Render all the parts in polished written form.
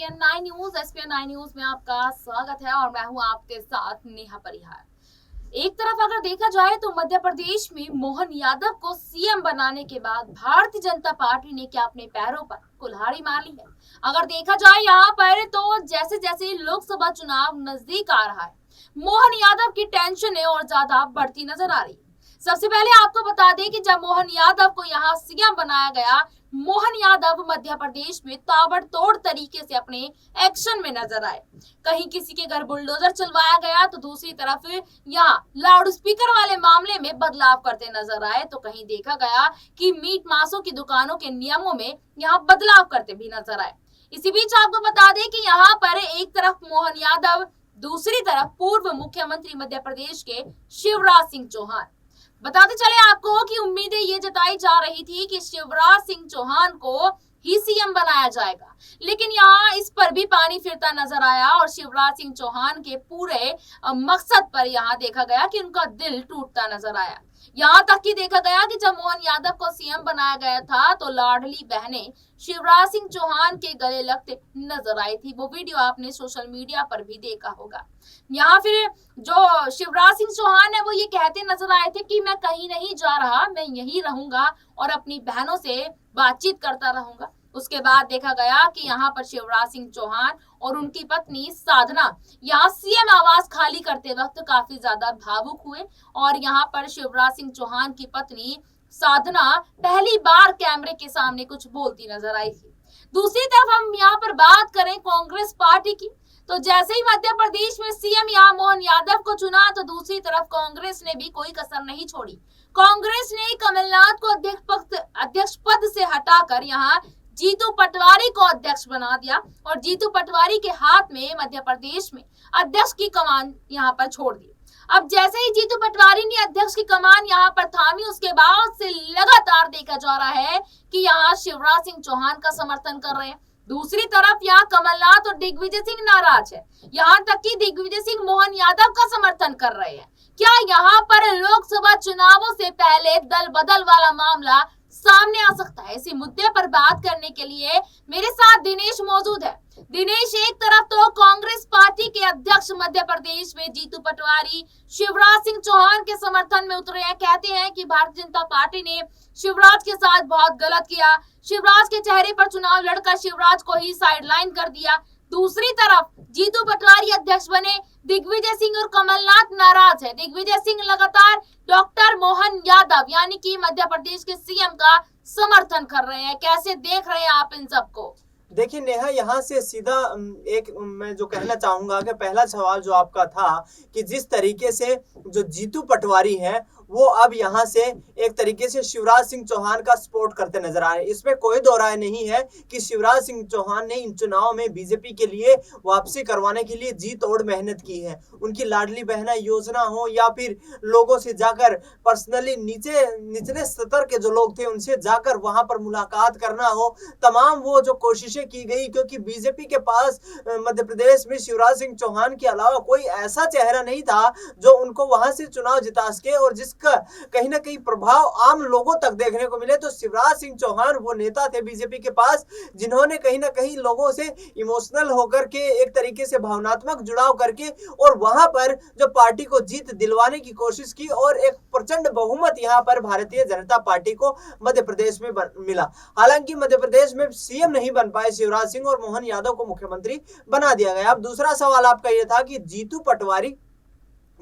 SPN9 news. SPN9 news में आपका स्वागत है और मैं हूं आपके साथ नेहा परिहार। एक तरफ अगर देखा जाए तो मध्य प्रदेश में मोहन यादव को सीएम बनाने के बाद भारतीय जनता पार्टी ने क्या अपने पैरों पर कुल्हाड़ी मार ली है। अगर देखा जाए यहाँ पर तो जैसे जैसे लोकसभा चुनाव नजदीक आ रहा है, मोहन यादव की टेंशन और ज्यादा बढ़ती नजर आ रही है। सबसे पहले आपको बता दें कि जब मोहन यादव को यहाँ सीएम बनाया गया, मोहन यादव मध्य प्रदेश में ताबड़तोड़ तरीके से अपने एक्शन में नजर आए। कहीं किसी के घर बुलडोजर चलवाया गया तो दूसरी तरफ यहाँ लाउड स्पीकर वाले मामले में बदलाव करते नजर आए, तो कहीं देखा गया कि मीट मांसों की दुकानों के नियमों में यहाँ बदलाव करते भी नजर आए। इसी बीच आपको बता दें कि यहाँ पर एक तरफ मोहन यादव, दूसरी तरफ पूर्व मुख्यमंत्री मध्य प्रदेश के शिवराज सिंह चौहान। बताते चले आपको कि उम्मीदें ये जताई जा रही थी कि शिवराज सिंह चौहान को ही सीएम बनाया जाएगा, लेकिन यहाँ इस पर भी पानी फिरता नजर आया और शिवराज सिंह चौहान के पूरे मकसद पर यहाँ देखा गया कि उनका दिल टूटता नजर आया। यहाँ तक कि देखा गया कि जब मोहन यादव को सीएम बनाया गया था तो लाडली बहनें शिवराज सिंह चौहान के गले लगते नजर आई थी। वो वीडियो आपने सोशल मीडिया पर भी देखा होगा। यहाँ फिर जो शिवराज सिंह चौहान है वो ये कहते नजर आए थे कि मैं कहीं नहीं जा रहा, मैं यहीं रहूंगा और अपनी बहनों से बातचीत करता रहूंगा। उसके बाद देखा गया कि यहाँ पर शिवराज सिंह चौहान और उनकी पत्नी साधना यहाँ सीएम आवास खाली करते वक्त काफी ज्यादा भावुक हुए और यहाँ पर शिवराज सिंह चौहान की पत्नी साधना पहली बार कैमरे के सामने कुछ बोलती नजर आई थी। दूसरी तरफ हम यहाँ पर बात करें कांग्रेस पार्टी की, तो जैसे ही मध्य प्रदेश में सीएम यहाँ मोहन यादव को चुना तो दूसरी तरफ कांग्रेस ने भी कोई कसर नहीं छोड़ी। कांग्रेस ने कमलनाथ को अध्यक्ष पद से हटाकर यहाँ जीतू पटवारी को अध्यक्ष बना दिया और जीतू पटवारी के हाथ में मध्य प्रदेश में अध्यक्ष की कमान यहाँ पर छोड़ दी। अब जैसे ही जीतू पटवारी ने अध्यक्ष की कमान यहाँ पर थामी, उसके बाद से लगातार देखा जा रहा है कि यहाँ शिवराज सिंह चौहान का समर्थन कर रहे हैं। दूसरी तरफ यहाँ कमलनाथ और दिग्विजय सिंह नाराज है, यहाँ तक कि दिग्विजय सिंह मोहन यादव का समर्थन कर रहे हैं। क्या यहाँ पर लोकसभा चुनावों से पहले दल बदल वाला मामला सामने आ सकता है? इसी मुद्दे पर बात करने के लिए मेरे साथ दिनेश मौजूद है। दिनेश, एक तरफ तो कांग्रेस पार्टी के अध्यक्ष मध्य प्रदेश में जीतू पटवारी शिवराज सिंह चौहान के समर्थन में उतरे हैं, कहते हैं कि भारतीय जनता पार्टी ने शिवराज के साथ बहुत गलत किया, शिवराज के चेहरे पर चुनाव लड़कर शिवराज को ही साइडलाइन कर दिया। दूसरी तरफ जीतू पटवारी अध्यक्ष बने, दिग्विजय सिंह और कमलनाथ नाराज है। दिग्विजय सिंह लगातार डॉक्टर मोहन यादव यानी कि मध्य प्रदेश के सीएम का समर्थन कर रहे हैं। कैसे देख रहे हैं आप इन सबको? देखिए नेहा, यहाँ से सीधा एक मैं जो कहना चाहूंगा कि पहला सवाल जो आपका था कि जिस तरीके से जो जीतू पटवारी है वो अब यहाँ से एक तरीके से शिवराज सिंह चौहान का सपोर्ट करते नजर आ रहे हैं, इसमें कोई दो राय नहीं है कि शिवराज सिंह चौहान ने इन चुनाव में बीजेपी के लिए वापसी करवाने के लिए जी तोड़ मेहनत की है। उनकी लाडली बहना योजना हो या फिर लोगों से जाकर पर्सनली निचले स्तर के जो लोग थे उनसे जाकर वहां पर मुलाकात करना हो, तमाम वो जो कोशिशें की गई, क्योंकि बीजेपी के पास मध्य प्रदेश में शिवराज सिंह चौहान के अलावा कोई ऐसा चेहरा नहीं था जो उनको वहां से चुनाव जिता सके और जिसका कहीं ना कहीं प्रभाव आम लोगों तक देखने को मिले। तो शिवराज सिंह चौहान वो नेता थे बीजेपी के पास जिन्होंने कहीं ना कहीं लोगों से इमोशनल होकर के एक तरीके से भावनात्मक जुड़ाव करके और वहां पर जो पार्टी को जीत दिलवाने की कोशिश की और एक प्रचंड बहुमत यहाँ पर भारतीय जनता पार्टी को मध्य प्रदेश में मिला। हालांकि मध्य प्रदेश में सीएम नहीं बन पाए शिवराज सिंह और मोहन यादव को मुख्यमंत्री बना दिया गया। अब दूसरा सवाल आपका यह था कि जीतू पटवारी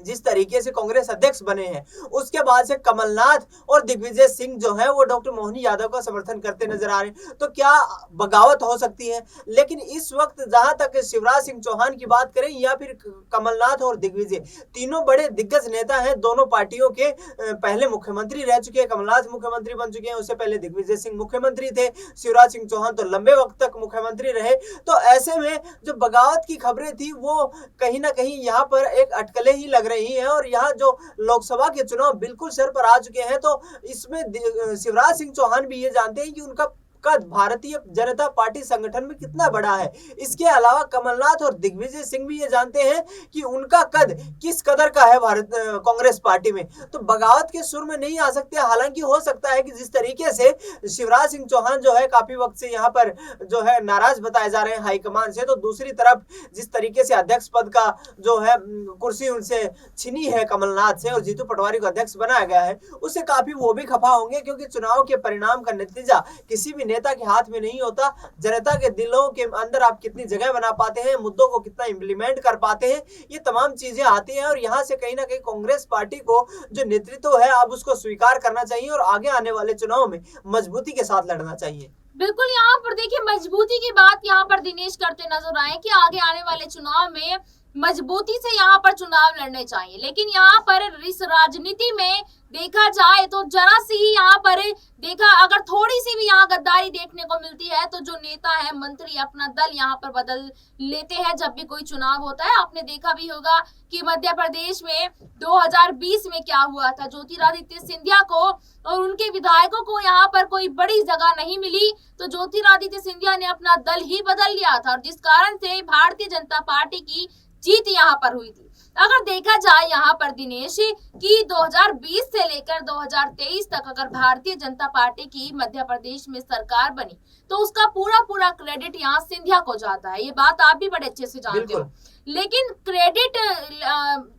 जिस तरीके से कांग्रेस अध्यक्ष बने हैं उसके बाद से कमलनाथ और दिग्विजय सिंह जो है वो डॉक्टर मोहन यादव का समर्थन करते नजर आ रहे हैं, तो क्या बगावत हो सकती है? लेकिन इस वक्त जहां तक शिवराज सिंह चौहान की बात करें या फिर कमलनाथ और दिग्विजय, तीनों बड़े दिग्गज नेता हैं, दोनों पार्टियों के पहले मुख्यमंत्री रह चुके हैं। कमलनाथ मुख्यमंत्री बन चुके हैं, उससे पहले दिग्विजय सिंह मुख्यमंत्री थे, शिवराज सिंह चौहान तो लंबे वक्त तक मुख्यमंत्री रहे। तो ऐसे में जो बगावत की खबरें थी वो कहीं ना कहीं यहाँ पर एक अटकलें ही लग रही है और यहाँ जो लोकसभा के चुनाव बिल्कुल सर पर आ चुके हैं, तो इसमें शिवराज सिंह चौहान भी ये जानते हैं कि उनका कद भारतीय जनता पार्टी संगठन में कितना बड़ा है। इसके अलावा कमलनाथ और दिग्विजय सिंह भी ये जानते हैं कि उनका कद किस कदर का है भारत कांग्रेस पार्टी में, तो बगावत के सुर में नहीं आ सकते। हालांकि हो सकता है कि जिस तरीके से शिवराज सिंह चौहान जो है काफी वक्त से यहाँ पर जो है नाराज बताए जा रहे हैं हाईकमान से, तो दूसरी तरफ जिस तरीके से अध्यक्ष पद का जो है कुर्सी उनसे छिनी है कमलनाथ से और जीतू पटवारी को अध्यक्ष बनाया गया है, उससे काफी वो भी खफा होंगे, क्योंकि चुनाव के परिणाम का नतीजा किसी भी नेता के हाथ में नहीं होता। जनता के दिलों के अंदर आप कितनी जगह बना पाते हैं, मुद्दों को कितना इंप्लीमेंट कर पाते हैं, ये तमाम चीजें आती हैं। और यहाँ से कहीं ना कहीं कांग्रेस पार्टी को जो नेतृत्व है अब उसको स्वीकार करना चाहिए और आगे आने वाले चुनाव में मजबूती के साथ लड़ना चाहिए। बिल्कुल, यहाँ पर देखिए मजबूती की बात यहाँ पर दिनेश करते नजर आए कि आगे आने वाले चुनाव में मजबूती से यहाँ पर चुनाव लड़ने चाहिए। लेकिन यहाँ पर इस राजनीति में देखा जाए तो जरा सी ही यहाँ पर देखा, अगर थोड़ी सी भी यहाँ गद्दारी देखने को मिलती है तो जो नेता है मंत्री अपना दल यहाँ पर बदल लेते हैं जब भी कोई चुनाव होता है। आपने देखा भी होगा कि मध्य प्रदेश में 2020 में क्या हुआ था, ज्योतिरादित्य सिंधिया को और उनके विधायकों को यहाँ पर कोई बड़ी जगह नहीं मिली, तो ज्योतिरादित्य सिंधिया ने अपना दल ही बदल लिया था और जिस कारण से भारतीय जनता पार्टी की जीत यहाँ पर हुई थी। अगर देखा जाए यहाँ पर दिनेश कि 2020 से लेकर 2023 तक अगर भारतीय जनता पार्टी की मध्य प्रदेश में सरकार बनी तो उसका पूरा क्रेडिट यहाँ सिंधिया को जाता है। ये बात आप भी बड़े अच्छे से जानते हो। लेकिन क्रेडिट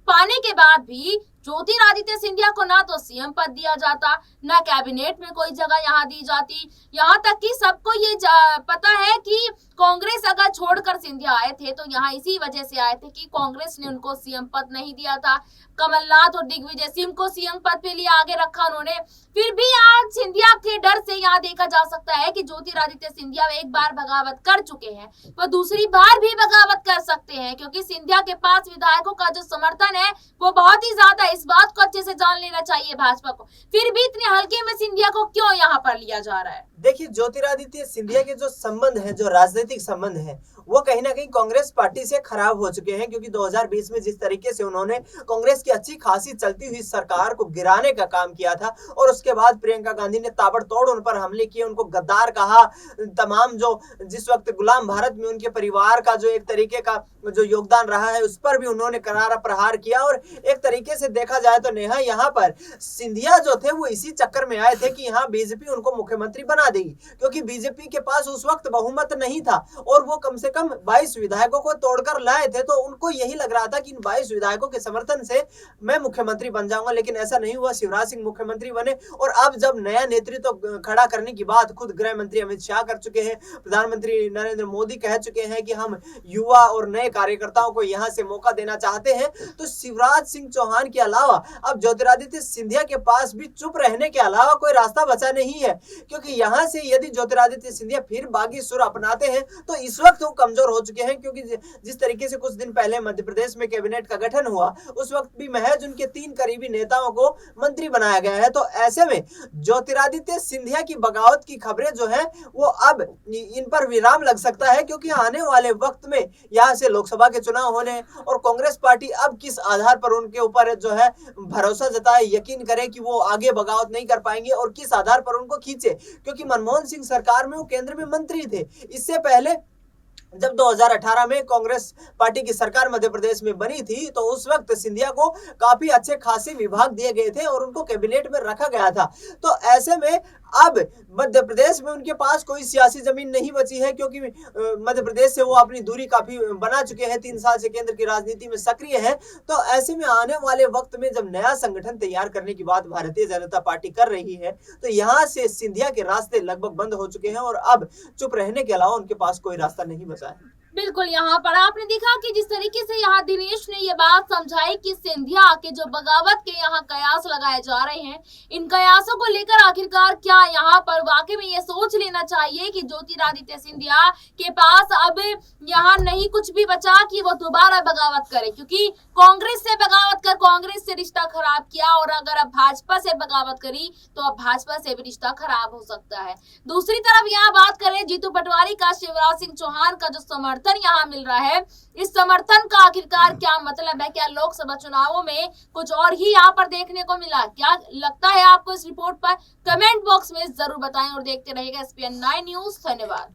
पाने के बाद भी ज्योतिरादित्य सिंधिया को ना तो सीएम पद दिया जाता, ना कैबिनेट में कोई जगह यहाँ दी जाती। यहाँ तक कि सबको ये पता है कि कांग्रेस अगर छोड़कर सिंधिया आए थे तो यहाँ इसी वजह से आए थे कि कांग्रेस ने उनको सीएम पद नहीं दिया था। कमलनाथ और दिग्विजय सिंह को सीएम पद पे लिए आगे रखा उन्होंने। फिर भी आज सिंधिया के डर से यहाँ देखा जा सकता है कि ज्योतिरादित्य सिंधिया एक बार बगावत कर चुके हैं, वो दूसरी बार भी बगावत कर सकते हैं, क्योंकि सिंधिया के पास विधायकों का जो समर्थन है वो बहुत ही ज्यादा। इस बात को अच्छे से जान लेना चाहिए भाजपा को। फिर भी इतने हल्के में सिंधिया को क्यों यहाँ पर लिया जा रहा है? देखिए, ज्योतिरादित्य सिंधिया के जो संबंध है, जो राजनीतिक संबंध है, वो कहीं ना कहीं कांग्रेस पार्टी से खराब हो चुके हैं, क्योंकि 2020 में जिस तरीके से उन्होंने कांग्रेस की अच्छी खासी चलती हुई सरकार को गिराने का काम किया था और उसके बाद प्रियंका गांधी ने ताबड़तोड़ उन पर हमले किए, उनको गद्दार कहा, तमाम जो जिस वक्त गुलाम भारत में उनके परिवार का जो एक तरीके का जो योगदान रहा है उस पर भी उन्होंने करारा प्रहार किया। और एक तरीके से देखा जाए तो नेहा, यहाँ पर सिंधिया जो थे वो इसी चक्कर में आए थे कि यहाँ बीजेपी उनको मुख्यमंत्री बना देगी, क्योंकि बीजेपी के पास उस वक्त बहुमत नहीं था और वो कम से कम 22 विधायकों को तोड़कर लाए थे। तो उनको यही लग रहा था कि इन 22 विधायकों के समर्थन से मैं मुख्यमंत्री बन जाऊंगा, लेकिन ऐसा नहीं हुआ। शिवराज सिंह मुख्यमंत्री बने और अब जब नया नेतृत्व खड़ा करने की बात खुद गृह मंत्री अमित शाह कर चुके हैं, प्रधानमंत्री नरेंद्र मोदी कह चुके हैं कि हम युवा और नए कार्यकर्ताओं को यहाँ से मौका देना चाहते हैं, तो शिवराज सिंह चौहान के अलावा अब ज्योतिरादित्य सिंधिया के पास भी चुप रहने के अलावा कोई रास्ता बचा नहीं है। क्योंकि यहाँ से यदि ज्योतिरादित्य सिंधिया फिर बागी सुर अपनाते हैं तो इस वक्त वो कमजोर हो चुके हैं, क्योंकि जिस तरीके से कुछ दिन पहले मध्य प्रदेश में कैबिनेट का गठन हुआ उस वक्त भी महज उनके 3 करीबी नेताओं को मंत्री बनाया गया है। तो ऐसे में ज्योतिरादित्य सिंधिया की बगावत की खबरें जो है वो अब इन पर विराम लग सकता है, क्योंकि आने वाले वक्त में यहाँ से लोकसभा के चुनाव होने और कांग्रेस पार्टी अब किस आधार पर उनके ऊपर जो है भरोसा जताए, यकीन करे कि वो आगे बगावत नहीं कर पाएंगे और किस आधार पर उनको खींचे। क्योंकि मनमोहन सिंह सरकार में वो केंद्र में मंत्री थे। इससे पहले जब 2018 में कांग्रेस पार्टी की सरकार मध्य प्रदेश में बनी थी तो उस वक्त सिंधिया को काफी अच्छे खासे विभाग दिए गए थे और उनको कैबिनेट में रखा गया था। तो ऐसे में अब मध्य प्रदेश में उनके पास कोई सियासी जमीन नहीं बची है, क्योंकि मध्य प्रदेश से वो अपनी दूरी काफी बना चुके हैं, 3 साल से केंद्र की राजनीति में सक्रिय है। तो ऐसे में आने वाले वक्त में जब नया संगठन तैयार करने की बात भारतीय जनता पार्टी कर रही है तो यहाँ से सिंधिया के रास्ते लगभग बंद हो चुके हैं और अब चुप रहने के अलावा उनके पास कोई रास्ता नहीं बचा है। बिल्कुल, यहाँ पर आपने देखा कि जिस तरीके से यहाँ दिनेश ने ये बात समझाई कि सिंधिया के जो बगावत के यहाँ कयास लगाए जा रहे हैं, इन कयासों को लेकर आखिरकार क्या यहाँ पर वाकई में ये सोच लेना चाहिए कि ज्योतिरादित्य सिंधिया के पास अब यहाँ नहीं कुछ भी बचा कि वो दोबारा बगावत करे, क्योंकि कांग्रेस से बगावत कर कांग्रेस से रिश्ता खराब किया और अगर अब भाजपा से बगावत करी तो अब भाजपा से भी रिश्ता खराब हो सकता है। दूसरी तरफ यहाँ बात करें जीतू पटवारी का, शिवराज सिंह चौहान का जो समर्थन समर्थन यहाँ मिल रहा है, इस समर्थन का आखिरकार क्या मतलब है? क्या लोकसभा चुनावों में कुछ और ही यहाँ पर देखने को मिला? क्या लगता है आपको इस रिपोर्ट पर? कमेंट बॉक्स में जरूर बताएं और देखते रहिएगा SPN9 न्यूज। धन्यवाद।